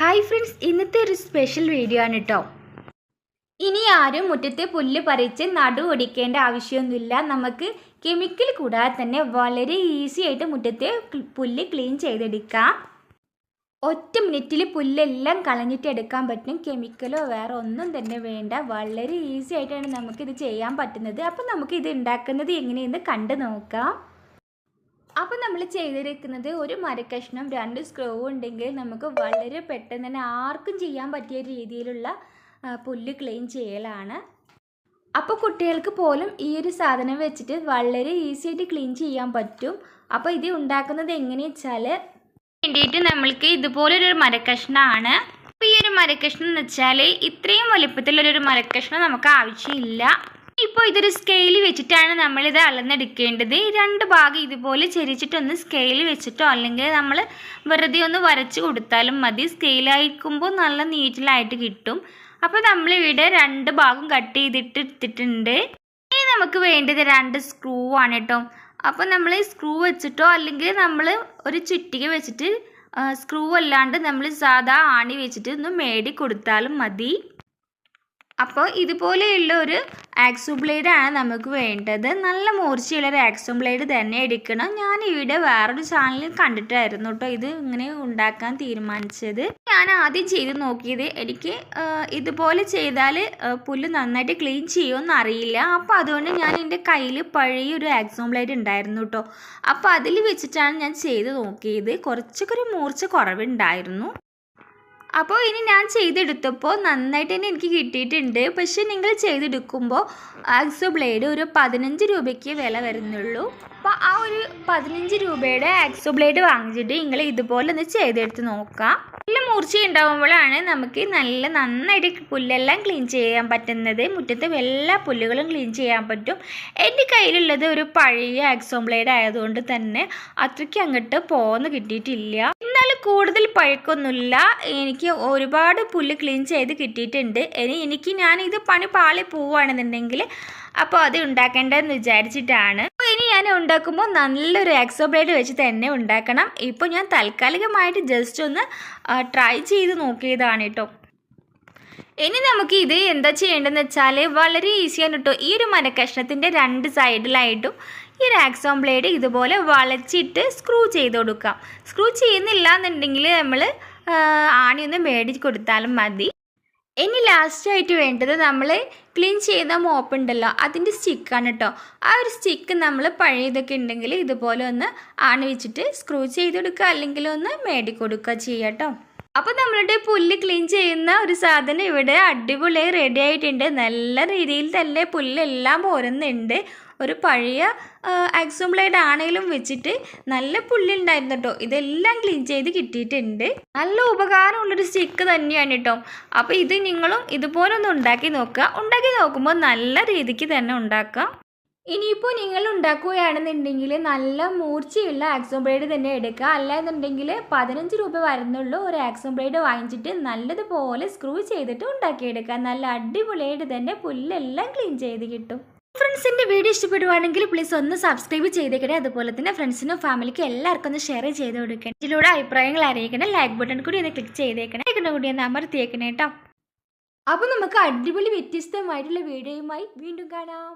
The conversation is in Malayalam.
ഹായ് ഫ്രണ്ട്സ്, ഇന്നത്തെ ഒരു സ്പെഷ്യൽ വീഡിയോ ആണ് കേട്ടോ. ഇനി ആരും മുറ്റത്തെ പുല്ല് പറിച്ച് നടു ഒടിക്കേണ്ട ആവശ്യമൊന്നുമില്ല. നമുക്ക് കെമിക്കൽ കൂടാതെ തന്നെ വളരെ ഈസി ആയിട്ട് മുറ്റത്തെ പുല്ല് ക്ലീൻ ചെയ്തെടുക്കാം. ഒറ്റ മിനിറ്റിൽ പുല്ലെല്ലാം കളഞ്ഞിട്ട് എടുക്കാൻ പറ്റും. കെമിക്കലോ വേറെ ഒന്നും തന്നെ വേണ്ട. വളരെ ഈസി ആയിട്ടാണ് നമുക്കിത് ചെയ്യാൻ പറ്റുന്നത്. അപ്പോൾ നമുക്കിത് ഉണ്ടാക്കുന്നത് എങ്ങനെയെന്ന് കണ്ടു നോക്കാം. അപ്പോൾ നമ്മൾ ചെയ്തിരിക്കുന്നത് ഒരു മരക്കഷ്ണം 2 സ്ക്രൂ ഉണ്ടെങ്കിൽ നമുക്ക് വളരെ പെട്ടെന്ന് തന്നെ ആർക്കും ചെയ്യാൻ പറ്റിയ രീതിയിലുള്ള പുല്ല് ക്ലീൻ ചെയ്യലാണ്. അപ്പോൾ കുട്ടികൾക്ക് പോലും ഈ ഒരു സാധനം വെച്ചിട്ട് വളരെ ഈസി ആയിട്ട് ക്ലീൻ ചെയ്യാൻ പറ്റും. അപ്പോൾ ഇത് ഉണ്ടാക്കുന്നത് എങ്ങനെയാണെന്ന് വെച്ചാൽ വേണ്ടിയിട്ട് നമ്മൾക്ക് ഇതുപോലൊരു മരക്കഷ്ണമാണ്. അപ്പോൾ ഈ ഒരു മരക്കഷ്ണം എന്ന് വെച്ചാൽ ഇത്രയും വലുപ്പത്തിലൊരു മരക്കഷ്ണം നമുക്ക് ആവശ്യമില്ല. ഇപ്പോൾ ഇതൊരു സ്കെയിൽ വെച്ചിട്ടാണ് നമ്മളിത് അളന്നെടുക്കേണ്ടത്. 2 ഭാഗം ഇതുപോലെ ചെരിച്ചിട്ടൊന്ന് സ്കെയിൽ വെച്ചിട്ടോ അല്ലെങ്കിൽ നമ്മൾ വെറുതെ ഒന്ന് വരച്ച് കൊടുത്താലും മതി. സ്കെയിലായിരിക്കുമ്പോൾ നല്ല നീറ്റിലായിട്ട് കിട്ടും. അപ്പോൾ നമ്മളിവിടെ 2 ഭാഗം കട്ട് ചെയ്തിട്ട് എടുത്തിട്ടുണ്ട്. ഇനി നമുക്ക് വേണ്ടത് 2 സ്ക്രൂ ആണ് കേട്ടോ. അപ്പോൾ നമ്മൾ സ്ക്രൂ വെച്ചിട്ടോ അല്ലെങ്കിൽ നമ്മൾ ഒരു ചുറ്റിക വെച്ചിട്ട് സ്ക്രൂ അല്ലാണ്ട് നമ്മൾ സാധാ ആണി വെച്ചിട്ട് ഒന്ന് മേടി കൊടുത്താലും മതി. അപ്പോൾ ഇതുപോലെയുള്ള ഒരു ആക്സോ ബ്ലേഡാണ് നമുക്ക് വേണ്ടത്. നല്ല മൂർച്ചയുള്ള ഒരു ആക്സോ ബ്ലേഡ് തന്നെ എടുക്കണം. ഞാൻ ഇവിടെ വേറൊരു ചാനലിൽ കണ്ടിട്ടായിരുന്നു കേട്ടോ ഇത് ഇങ്ങനെ ഉണ്ടാക്കാൻ തീരുമാനിച്ചത്. ഞാൻ ആദ്യം ചെയ്ത് നോക്കിയത് എനിക്ക് ഇതുപോലെ ചെയ്താൽ പുല്ല് നന്നായിട്ട് ക്ലീൻ ചെയ്യുമെന്ന് അറിയില്ല. അപ്പോൾ അതുകൊണ്ട് ഞാൻ എൻ്റെ കയ്യിൽ പഴയൊരു ആക്സോ ബ്ലേഡ് ഉണ്ടായിരുന്നു കേട്ടോ. അപ്പോൾ അതിൽ വെച്ചിട്ടാണ് ഞാൻ ചെയ്ത് നോക്കിയത്. കുറച്ചൊക്കെ ഒരു മൂർച്ച കുറവുണ്ടായിരുന്നു. അപ്പോൾ ഇനി ഞാൻ ചെയ്തെടുത്തപ്പോൾ നന്നായിട്ട് തന്നെ എനിക്ക് കിട്ടിയിട്ടുണ്ട്. പക്ഷേ നിങ്ങൾ ചെയ്തെടുക്കുമ്പോൾ ആക്സോ ബ്ലേഡ് ഒരു 15 രൂപയ്ക്ക് വില വരുന്നുള്ളൂ. അപ്പോൾ ആ ഒരു 15 രൂപയുടെ ആക്സോ ബ്ലേഡ് വാങ്ങിച്ചിട്ട് നിങ്ങൾ ഇതുപോലെ ഒന്ന് ചെയ്തെടുത്ത് നോക്കാം. നല്ല മൂർച്ച ഉണ്ടാകുമ്പോഴാണ് നമുക്ക് നന്നായിട്ട് പുല്ലെല്ലാം ക്ലീൻ ചെയ്യാൻ പറ്റുന്നത്. മുറ്റത്തെ എല്ലാ പുല്ലുകളും ക്ലീൻ ചെയ്യാൻ പറ്റും. എൻ്റെ കയ്യിലുള്ളത് ഒരു പഴയ ആക്സോ ബ്ലേഡ് ആയതുകൊണ്ട് തന്നെ അത്രയ്ക്ക് അങ്ങോട്ട് പോന്ന് കിട്ടിയിട്ടില്ല. എന്നാലും കൂടുതൽ പഴക്കൊന്നുമില്ല. എനിക്ക് ഒരുപാട് പുല്ല് ക്ലീൻ ചെയ്ത് കിട്ടിയിട്ടുണ്ട്. ഞാനിത് പണി പാളി പോവുകയാണെന്നുണ്ടെങ്കിൽ അപ്പോൾ അത് ഉണ്ടാക്കേണ്ടതെന്ന് വിചാരിച്ചിട്ടാണ്. അപ്പോൾ ഇനി ഞാൻ ഉണ്ടാക്കുമ്പോൾ നല്ലൊരു ആക്സോ ബ്ലേഡ് വെച്ച് തന്നെ ഉണ്ടാക്കണം. ഇപ്പോൾ ഞാൻ താൽക്കാലികമായിട്ട് ജസ്റ്റ് ഒന്ന് ട്രൈ ചെയ്ത് നോക്കിയതാണ് കേട്ടോ. ഇനി നമുക്ക് ഇത് എന്താ ചെയ്യേണ്ടതെന്ന് വെച്ചാൽ വളരെ ഈസിയാണ് കേട്ടോ. ഈ ഒരു മരക്കഷ്ണത്തിൻ്റെ 2 സൈഡിലായിട്ടും ഈ ഒരു ആക്സോ ബ്ലേഡ് ഇതുപോലെ വളച്ചിട്ട് സ്ക്രൂ ചെയ്ത് കൊടുക്കാം. സ്ക്രൂ ചെയ്യുന്നില്ല എന്നുണ്ടെങ്കിൽ നമ്മൾ ആണിയൊന്ന് മേടിച്ച് കൊടുത്താലും മതി. ഇനി ലാസ്റ്റായിട്ട് വേണ്ടത് നമ്മൾ ക്ലീൻ ചെയ്യുന്ന മോപ്പ് ഉണ്ടല്ലോ അതിൻ്റെ സ്റ്റിക്കാണ് കേട്ടോ. ആ ഒരു സ്റ്റിക്ക് നമ്മൾ പഴയതൊക്കെ ഉണ്ടെങ്കിൽ ഇതുപോലെ ഒന്ന് ആണി വെച്ചിട്ട് സ്ക്രൂ ചെയ്ത് കൊടുക്കുക അല്ലെങ്കിൽ ഒന്ന് മേടിക്കൊടുക്കുക ചെയ്യുക കേട്ടോ. അപ്പോൾ നമ്മളുടെ പുല്ല് ക്ലീൻ ചെയ്യുന്ന ഒരു സാധനം ഇവിടെ അടിപൊളിയായി റെഡി ആയിട്ടുണ്ട്. നല്ല രീതിയിൽ തന്നെ പുല്ലെല്ലാം പോരുന്നുണ്ട്. ഒരു പഴയ ആക്സോ ബ്ലേഡ് ആണെങ്കിലും വെച്ചിട്ട് നല്ല പുല്ലുണ്ടായിരുന്നു കേട്ടോ. ഇതെല്ലാം ക്ലീൻ ചെയ്ത് കിട്ടിയിട്ടുണ്ട്. നല്ല ഉപകാരമുള്ളൊരു സ്റ്റിക്ക് തന്നെയാണ് കേട്ടോ. അപ്പോൾ ഇത് നിങ്ങളും ഇതുപോലെ ഒന്ന് ഉണ്ടാക്കി നോക്കുക. ഉണ്ടാക്കി നോക്കുമ്പോൾ നല്ല രീതിക്ക് തന്നെ ഉണ്ടാക്കാം. ഇനിയിപ്പോൾ നിങ്ങൾ ഉണ്ടാക്കുകയാണെന്നുണ്ടെങ്കിൽ നല്ല മൂർച്ചയുള്ള ആക്സോ ബ്ലേഡ് തന്നെ എടുക്കുക. അല്ലാന്നുണ്ടെങ്കിൽ 15 രൂപ വരുന്നുള്ളൂ ഒരു ആക്സോ ബ്ലേഡ് വാങ്ങിച്ചിട്ട് നല്ലതുപോലെ സ്ക്രൂ ചെയ്തിട്ട് ഉണ്ടാക്കിയെടുക്കുക. നല്ല അടിപൊളിയായിട്ട് തന്നെ പുല്ലെല്ലാം ക്ലീൻ ചെയ്ത് കിട്ടും. ഫ്രണ്ട്സിൻ്റെ വീഡിയോ ഇഷ്ടപ്പെടുവാണെങ്കിൽ പ്ലീസ് ഒന്ന് സബ്സ്ക്രൈബ് ചെയ്തേക്കണേ. അതുപോലെ തന്നെ ഫ്രണ്ട്സിനും ഫാമിലിക്കും എല്ലാവർക്കും ഒന്ന് ഷെയർ ചെയ്ത് കൊടുക്കണം. ഇതിലൂടെ അഭിപ്രായങ്ങൾ അറിയിക്കണേ. ലൈക്ക് ബട്ടൺ കൂടി ഒന്ന് ക്ലിക്ക് ചെയ്തേക്കണേ. കൂടി ഒന്ന് അമർത്തിയേക്കണേ കേട്ടോ. അപ്പോൾ നമുക്ക് അടിപൊളി വ്യത്യസ്തമായിട്ടുള്ള വീഡിയോയുമായി വീണ്ടും കാണാം.